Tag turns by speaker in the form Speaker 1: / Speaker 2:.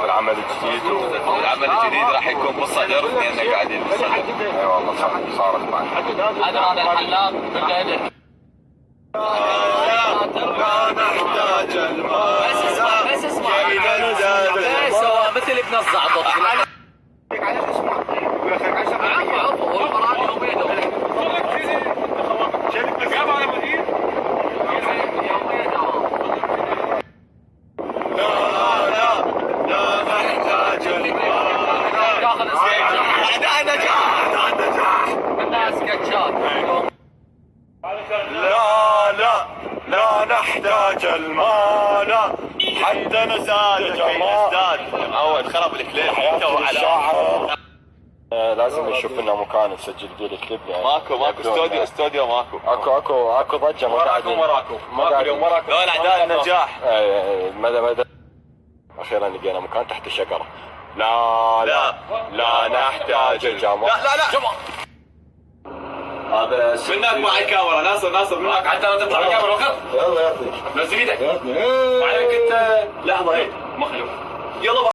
Speaker 1: بالعمل الجديد
Speaker 2: العمل الجديد راح يكون بالصدر لان قاعدين بالصدر.
Speaker 1: اي والله صارت معي.
Speaker 2: هذا الحلاق بالليل.
Speaker 1: لا نحتاج الماء
Speaker 2: بس اسمع بس هو مثل ابن الزعبط.
Speaker 1: لا نحتاج المال حتى نزداد
Speaker 2: اول خرب الكليب
Speaker 1: حياة الشاعر. لازم نشوف لنا مكان نسجل فيه الكليب يعني.
Speaker 2: ماكو استوديو ماكو.
Speaker 1: اكو ضجه ما قاعدين.
Speaker 2: ماكو اليوم وراكم. لا الاعداد نجاح.
Speaker 1: مدى اخيرا لقينا مكان تحت الشجره. لا نحتاج الجمال.
Speaker 2: لا هذا منك معي كاميرا. ناصر منك حتى لو تطلع الكاميرا وخر.
Speaker 1: يلا يعطيك
Speaker 2: نزل ايدك. عليك انت لحظه هيك مخلوق. يلا